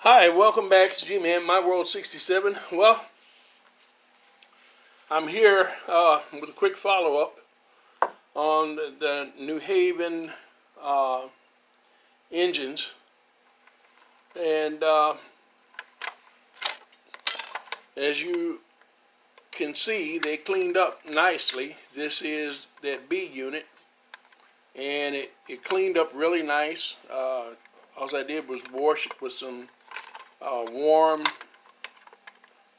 Hi, welcome back to G-Man, My World 67. Well, I'm here with a quick follow-up on the New Haven engines. And as you can see, they cleaned up nicely. This is that B unit, and it cleaned up really nice. All I did was wash it with some warm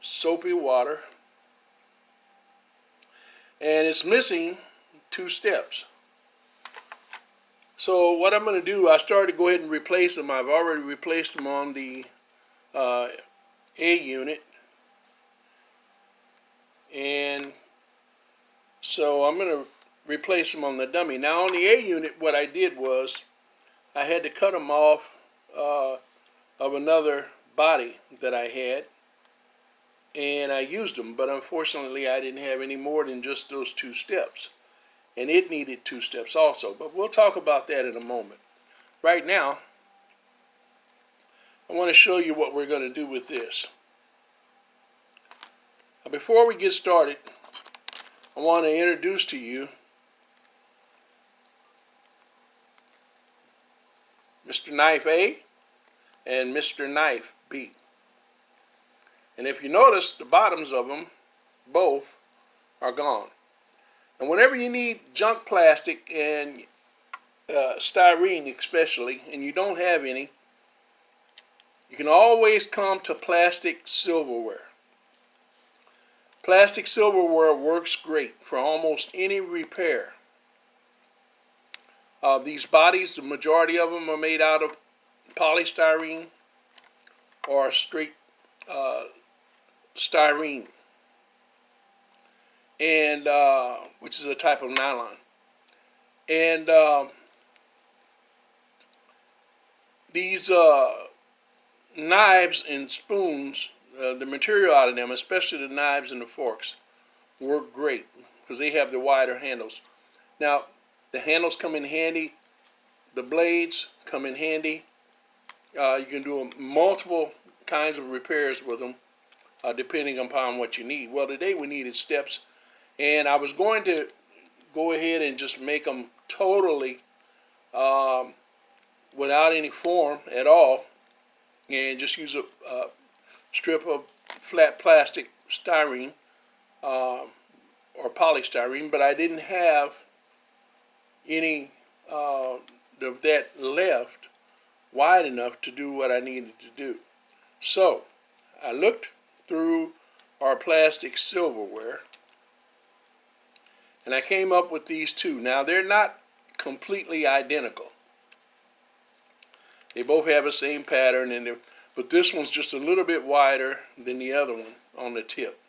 soapy water, and it's missing two steps. So what I'm going to do, I started to go ahead and replace them. I've already replaced them on the A unit, and so I'm going to replace them on the dummy. Now on the A unit, what I did was I had to cut them off of another body that I had, and I used them, but unfortunately I didn't have any more than just those two steps, and it needed two steps also, but we'll talk about that in a moment. Right now I want to show you what we're going to do with this. Now, before we get started, I want to introduce to you Mr. Knife A and Mr. Knife B. And if you notice, the bottoms of them both are gone. And whenever you need junk plastic and styrene especially, and you don't have any, you can always come to plastic silverware. Plastic silverware works great for almost any repair. These bodies, the majority of them are made out of polystyrene or straight styrene, and which is a type of nylon. And these knives and spoons, the material out of them, especially the knives and the forks, work great because they have the wider handles. Now, the handles come in handy. The blades come in handy. You can do multiple kinds of repairs with them, depending upon what you need. Well, today we needed steps, and I was going to go ahead and just make them totally without any form at all, and just use a strip of flat plastic styrene or polystyrene, but I didn't have any of that left wide enough to do what I needed to do. So I looked through our plastic silverware, and I came up with these two. Now, they're not completely identical. They both have the same pattern, but this one's just a little bit wider than the other one on the tip.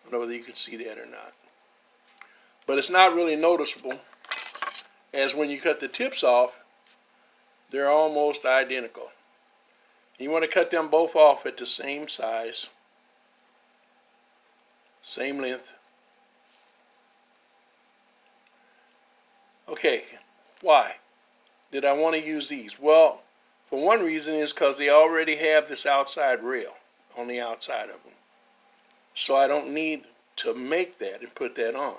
I don't know whether you can see that or not. But it's not really noticeable, as when you cut the tips off, they're almost identical. You want to cut them both off at the same size, same length. Okay, why did I want to use these? Well, for one reason is because they already have this outside rail on the outside of them. So I don't need to make that and put that on.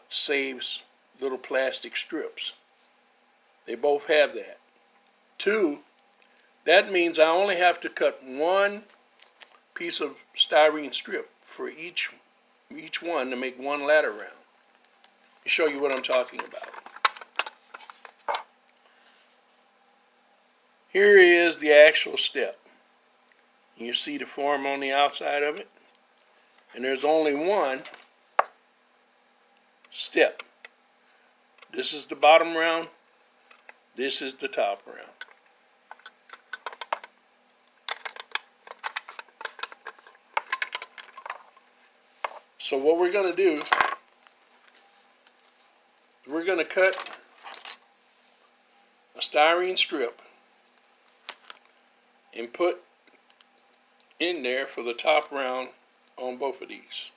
Saves little plastic strips. They both have that. Two, that means I only have to cut one piece of styrene strip for each one to make one ladder round. Let me show you what I'm talking about. Here is the actual step. You see the form on the outside of it, and there's only one step. This is the bottom round. This is the top round. So what we're going to do, we're going to cut a styrene strip and put in there for the top round on both of these.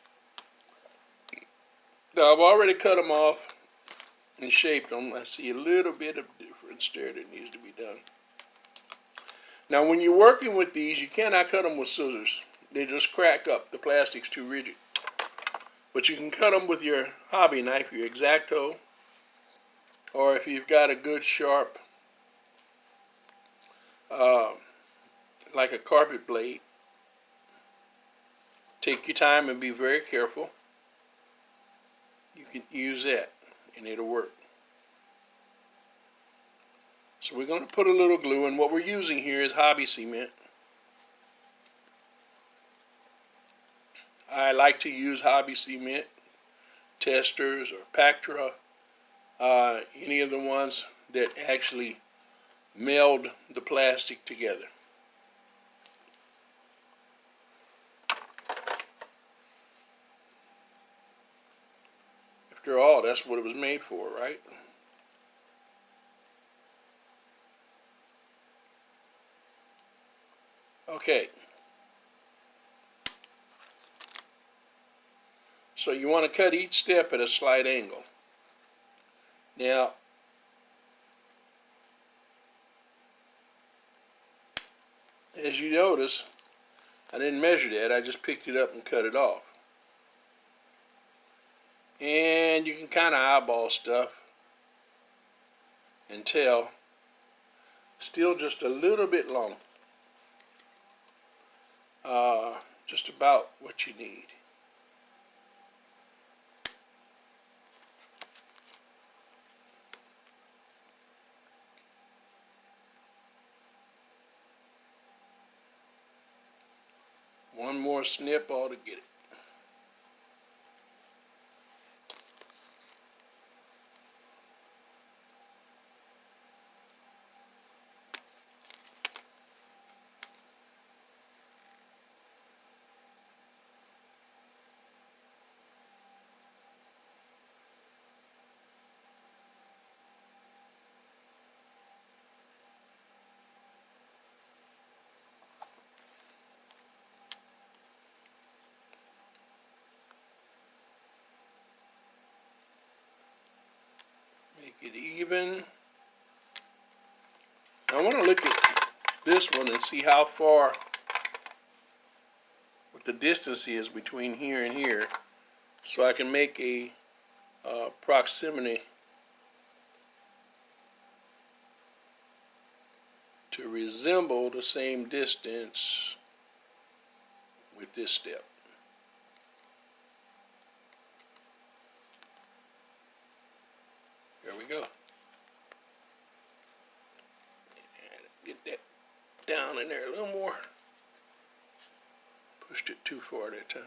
Now, I've already cut them off and shaped them. I see a little bit of difference there that needs to be done. Now when you're working with these, you cannot cut them with scissors. They just crack up. The plastic's too rigid. But you can cut them with your hobby knife, your X-Acto, or if you've got a good sharp, like a carpet blade. Take your time and be very careful. You can use that and it'll work. So we're going to put a little glue, and what we're using here is hobby cement. I like to use hobby cement, Testers or Pactra, any of the ones that actually meld the plastic together. After all, that's what it was made for, right? Okay. So you want to cut each step at a slight angle. Now, as you notice, I didn't measure that. I just picked it up and cut it off. And you can kind of eyeball stuff and tell. Still just a little bit long. Just about what you need. One more snip ought to get it. Make it even. I want to look at this one and see how far, what the distance is between here and here, so I can make a proximity to resemble the same distance with this step. There we go. Get that down in there a little more. Pushed it too far that time.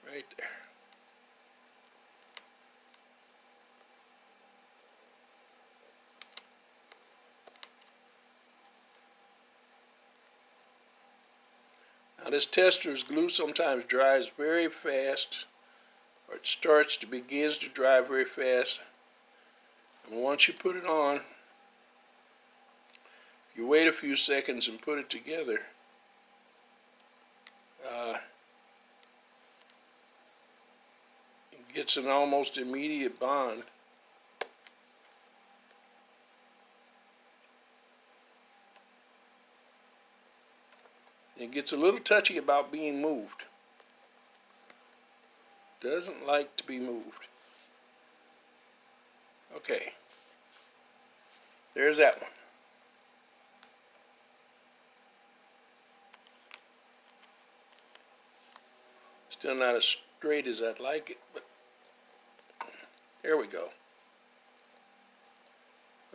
Right there. Now this tester's glue sometimes dries very fast, or it begins to dry very fast. And once you put it on, you wait a few seconds and put it together. It gets an almost immediate bond. It gets a little touchy about being moved. Doesn't like to be moved. Okay. There's that one. Still not as straight as I'd like it, but there we go.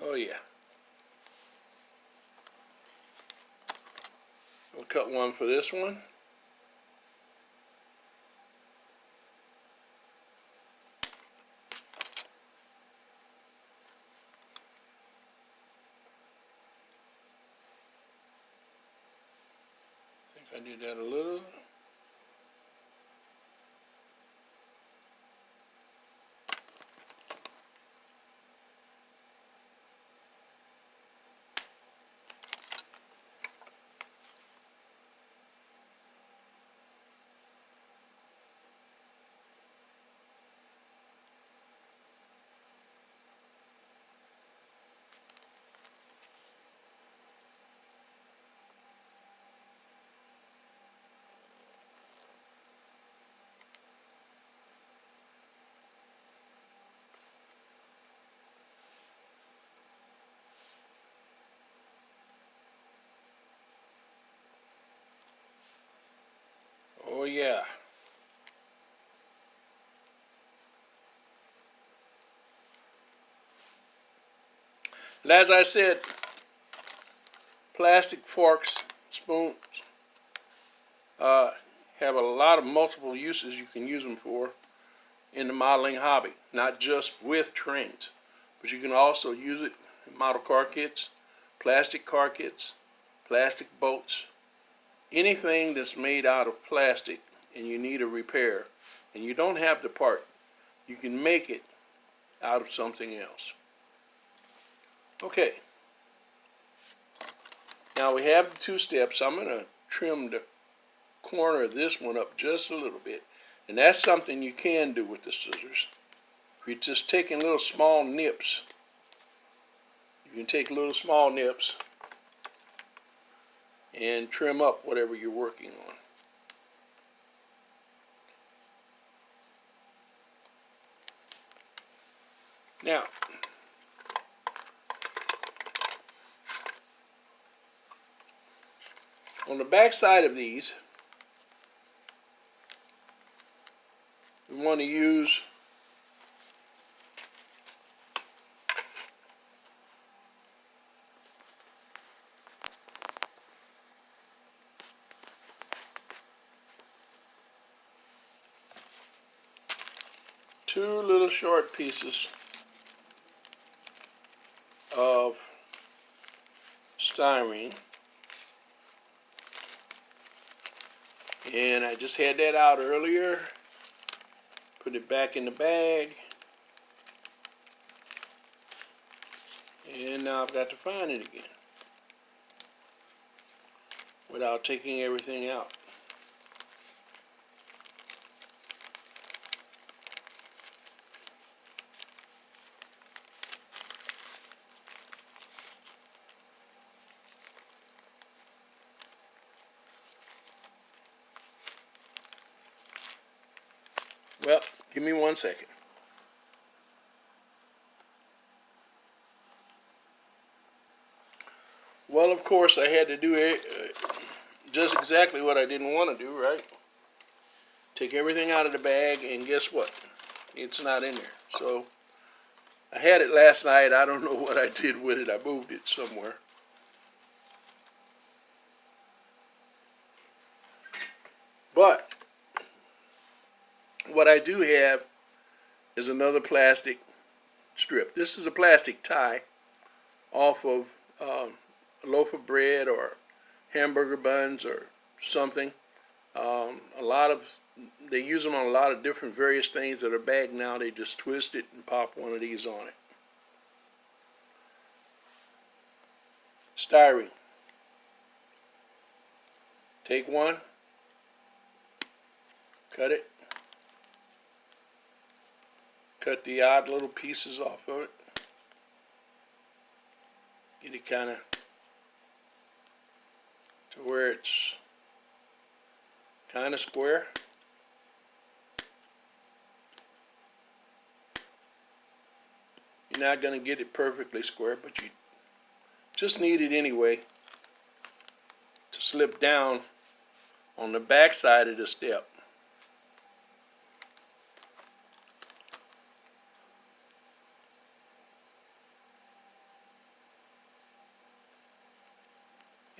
Oh yeah. We'll cut one for this one. I did that a little. yeah. And as I said, plastic forks, spoons, have a lot of multiple uses you can use them for in the modeling hobby, not just with trains, but you can also use it in model car kits, plastic boats, anything that's made out of plastic and you need a repair and you don't have the part, you can make it out of something else. Okay, now we have the two steps. I'm going to trim the corner of this one up just a little bit, and that's something you can do with the scissors. If you're just taking little small nips, you can take little small nips and trim up whatever you're working on. Now, on the back side of these, we want to use two little short pieces of styrene, and I just had that out earlier. Put it back in the bag, and now I've got to find it again without taking everything out. Well, give me 1 second. Well, of course, I had to do just exactly what I didn't want to do, right? Take everything out of the bag, and guess what? It's not in there. So, I had it last night. I don't know what I did with it. I moved it somewhere. But, what I do have is another plastic strip. This is a plastic tie off of a loaf of bread or hamburger buns or something. They use them on a lot of different various things that are bagged now. They just twist it and pop one of these on it. Styrene. Take one, cut it, cut the odd little pieces off of it, get it kind of to where it's kind of square. You're not going to get it perfectly square, but you just need it anyway to slip down on the back side of the step.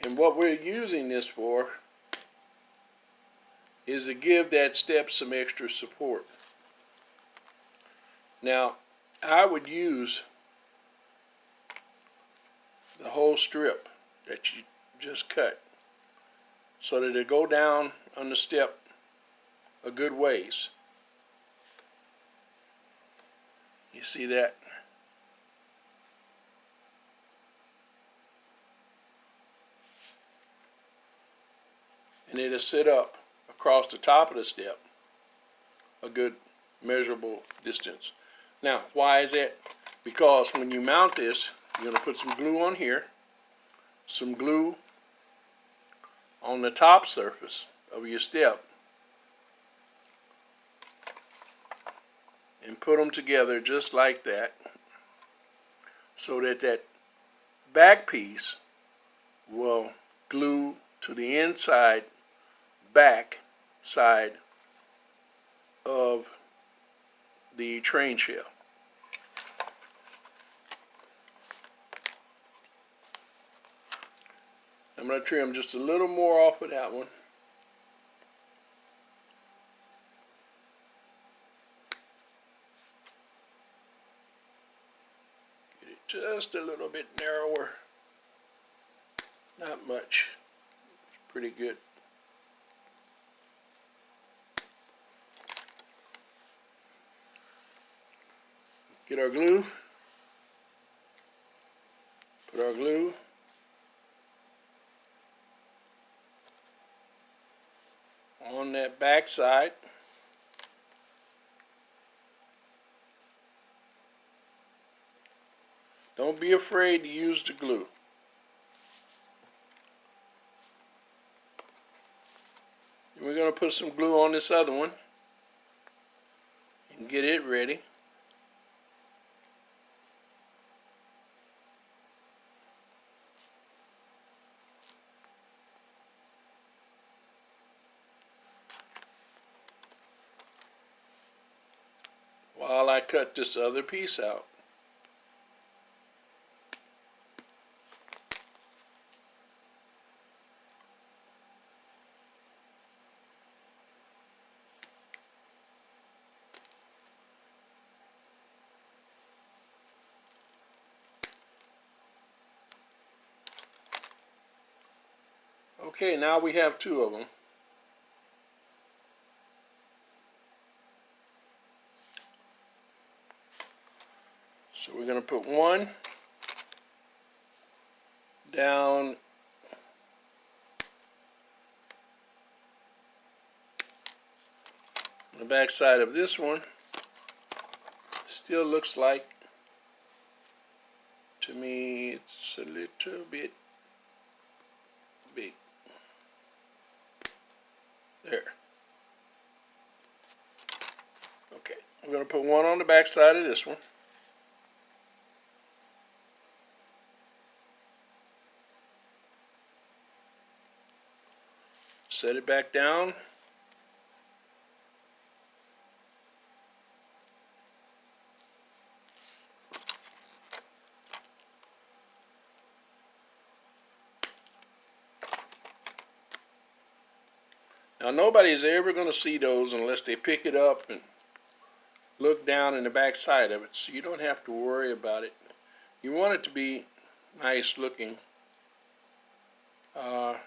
And what we're using this for is to give that step some extra support. Now, I would use the whole strip that you just cut so that it go down on the step a good ways. You see that? And it'll sit up across the top of the step a good measurable distance. Now, why is that? Because when you mount this, you're going to put some glue on here, some glue on the top surface of your step, and put them together just like that, so that that back piece will glue to the inside back side of the train shell. I'm going to trim just a little more off of that one. Get it just a little bit narrower. Not much. It's pretty good. Get our glue. Put our glue. On that back side. Don't be afraid to use the glue. And we're going to put some glue on this other one and get it ready. While I cut this other piece out. Okay, now we have two of them. So we're going to put one down on the back side of this one. Still looks like, to me, it's a little bit big. There. Okay, we're going to put one on the back side of this one. Set it back down. Now nobody's ever going to see those unless they pick it up and look down in the back side of it, so you don't have to worry about it. You want it to be nice looking. But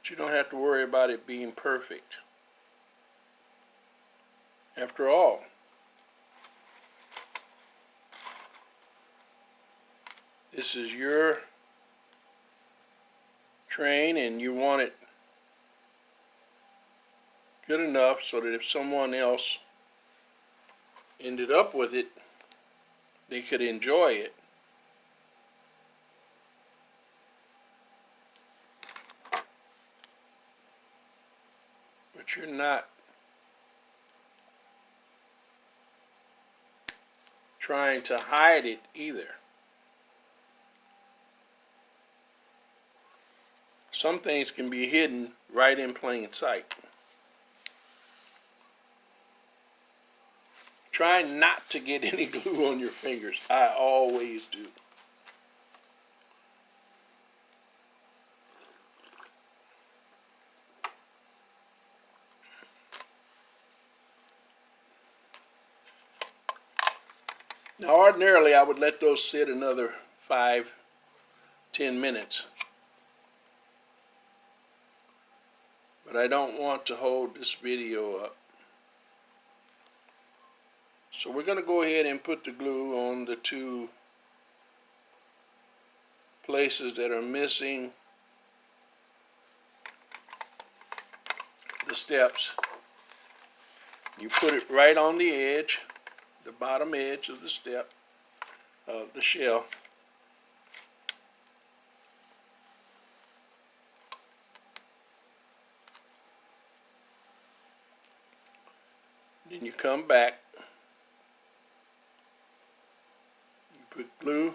you don't have to worry about it being perfect. After all, this is your train and you want it good enough so that if someone else ended up with it, they could enjoy it. But you're not trying to hide it either. Some things can be hidden right in plain sight. Try not to get any glue on your fingers. I always do. Now ordinarily I would let those sit another 5-10 minutes. But I don't want to hold this video up. So we're going to go ahead and put the glue on the two places that are missing the steps. You put it right on the edge, the bottom edge of the step of the shell. Then you come back, you put glue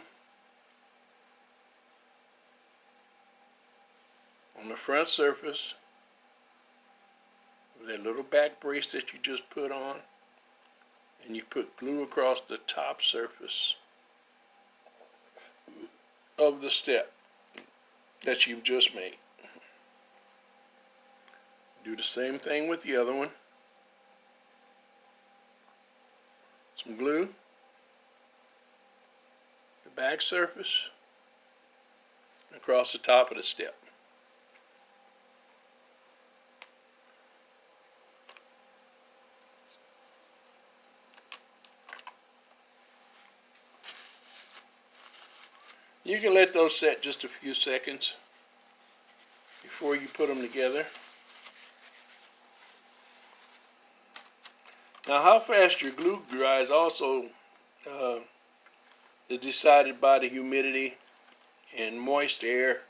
front surface with that little back brace that you just put on, and you put glue across the top surface of the step that you've just made. Do the same thing with the other one. Some glue, the back surface, across the top of the step. You can let those set just a few seconds before you put them together. Now, how fast your glue dries also is decided by the humidity and moist air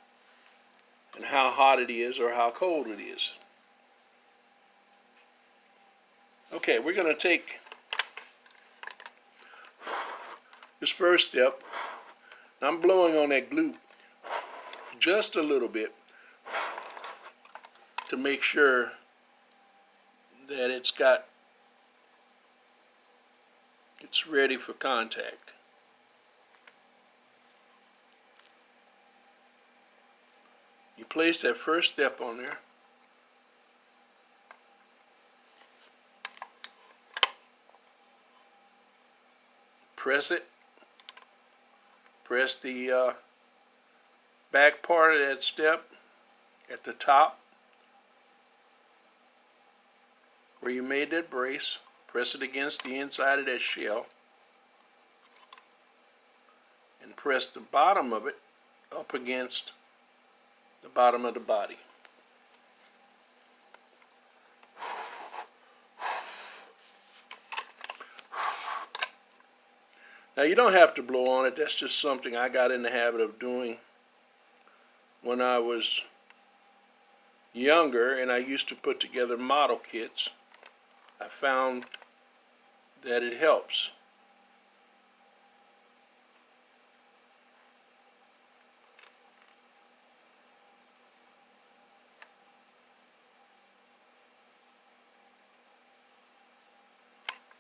and how hot it is or how cold it is. Okay, we're going to take this first step. I'm blowing on that glue just a little bit to make sure that it's ready for contact. You place that first step on there. Press it. Press the back part of that step at the top where you made that brace. Press it against the inside of that shell and press the bottom of it up against the bottom of the body. Now, you don't have to blow on it. That's just something I got in the habit of doing when I was younger and I used to put together model kits. I found that it helps.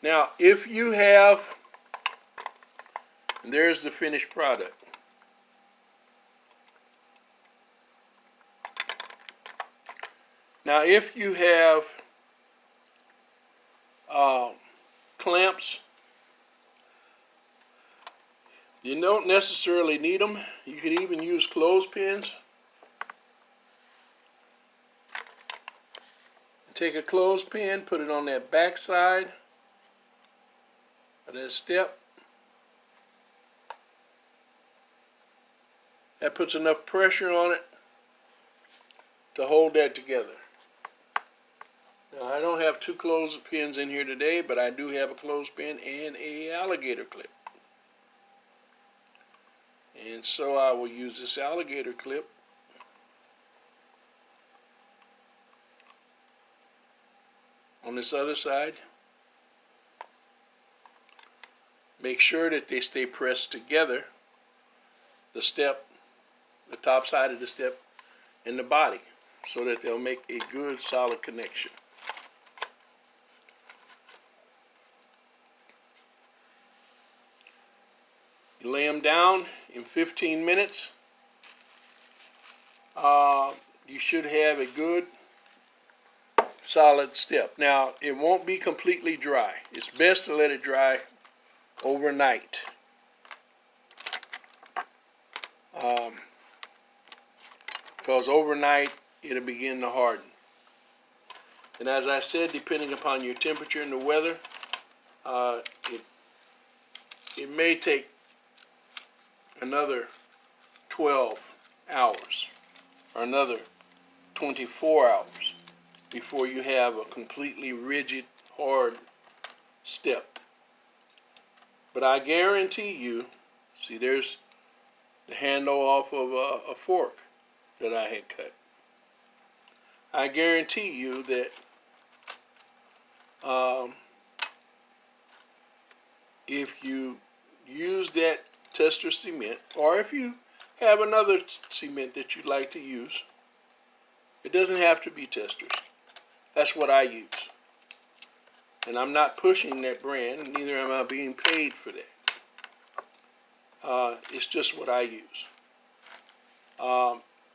Now, if you have, and there's the finished product. Now, if you have clamps, you don't necessarily need them. You can even use clothespins. Take a clothespin, put it on that back side of that step. That puts enough pressure on it to hold that together. Now, I don't have two clothespins in here today, but I do have a clothespin and a alligator clip. And so I will use this alligator clip on this other side. Make sure that they stay pressed together, the step, the top side of the step, and the body, so that they'll make a good solid connection. You lay them down in 15 minutes. You should have a good solid step. Now, it won't be completely dry. It's best to let it dry overnight. Because overnight it'll begin to harden. And as I said, depending upon your temperature and the weather, it may take another 12 hours or another 24 hours before you have a completely rigid, hard step. But I guarantee you, see, there's the handle off of a fork that I had cut. I guarantee you that if you use that tester cement, or if you have another cement that you'd like to use, It doesn't have to be testers. That's what I use. And I'm not pushing that brand, and neither am I being paid for that. It's just what I use.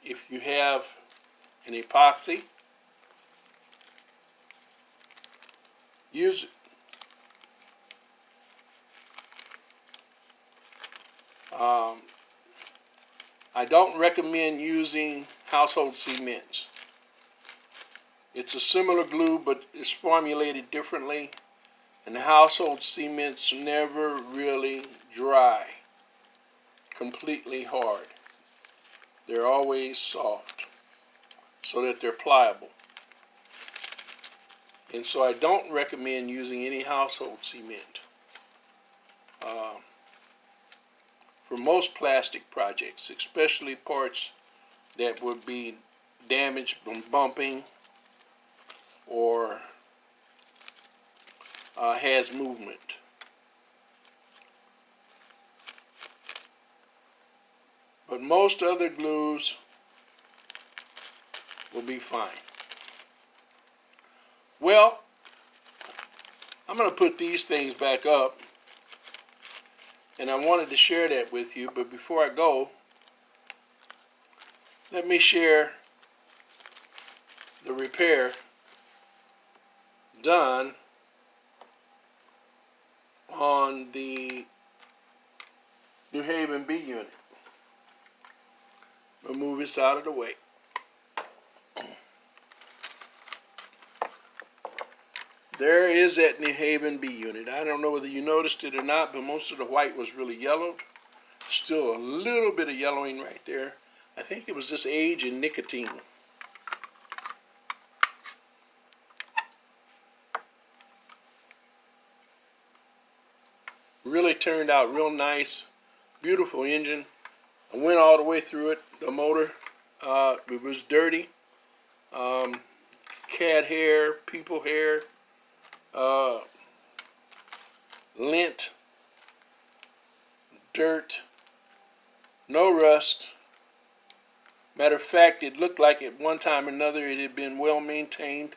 If you have an epoxy, use it. I don't recommend using household cements. It's a similar glue, but it's formulated differently, and the household cements never really dry completely hard. They're always soft so that they're pliable. And so I don't recommend using any household cement for most plastic projects, especially parts that would be damaged from bumping or has movement. But most other glues will be fine. Well, I'm going to put these things back up, and I wanted to share that with you, but before I go, let me share the repair done on the New Haven B unit. I'll move this out of the way. There is that New Haven B unit. I don't know whether you noticed it or not, but most of the white was really yellowed. Still a little bit of yellowing right there. I think it was just age and nicotine. Really turned out real nice. Beautiful engine. I went all the way through it. The motor, it was dirty. Cat hair, people hair, lint, dirt, no rust. Matter of fact, it looked like at one time or another it had been well maintained.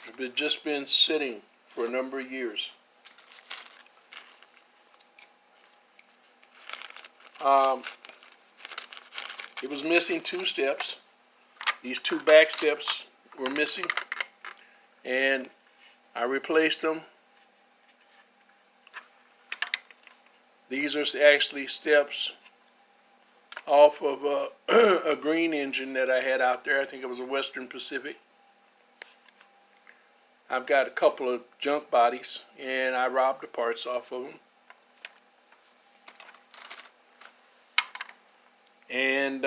It had just been sitting for a number of years. It was missing two steps. These two back steps were missing, and I replaced them. These are actually steps off of a green engine that I had out there. I think it was a Western Pacific. I've got a couple of junk bodies, and I robbed the parts off of them. And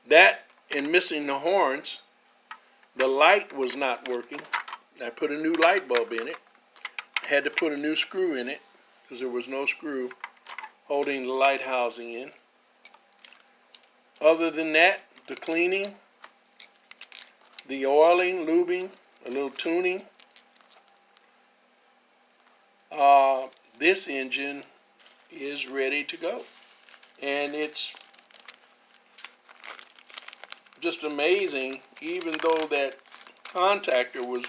that and missing the horns, the light was not working. I put a new light bulb in it. I had to put a new screw in it because there was no screw holding the light housing in. Other than that, the cleaning, the oiling, lubing, a little tuning. This engine is ready to go. And it's just amazing, even though that contactor was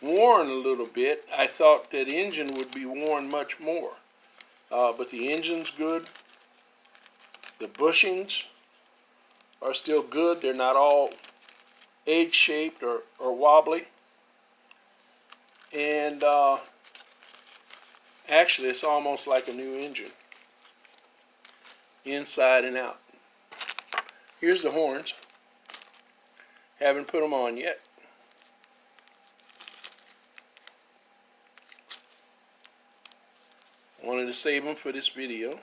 worn a little bit, I thought that engine would be worn much more. But the engine's good. The bushings are still good. They're not all egg-shaped or wobbly. And actually, it's almost like a new engine, inside and out. Here's the horns. Haven't put them on yet. Wanted to save them for this video.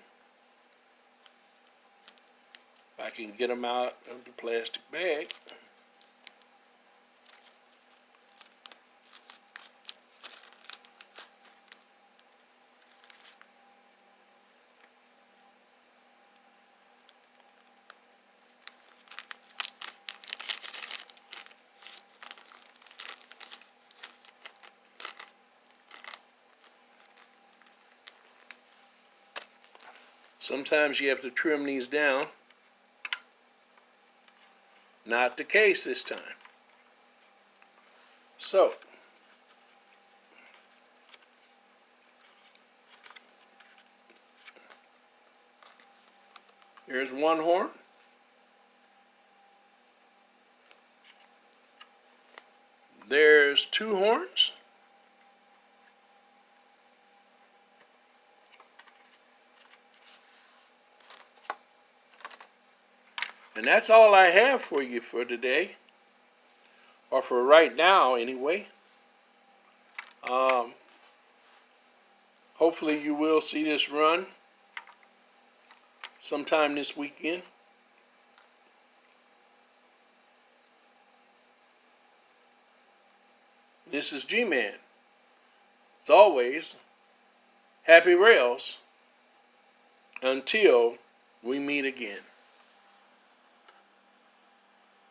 If I can get them out of the plastic bag. Sometimes you have to trim these down Not the case this time. So, here's one horn. There's two horns. And that's all I have for you for today. Or for right now, anyway. Hopefully you will see this run sometime this weekend. This is G-Man. As always, happy rails until we meet again.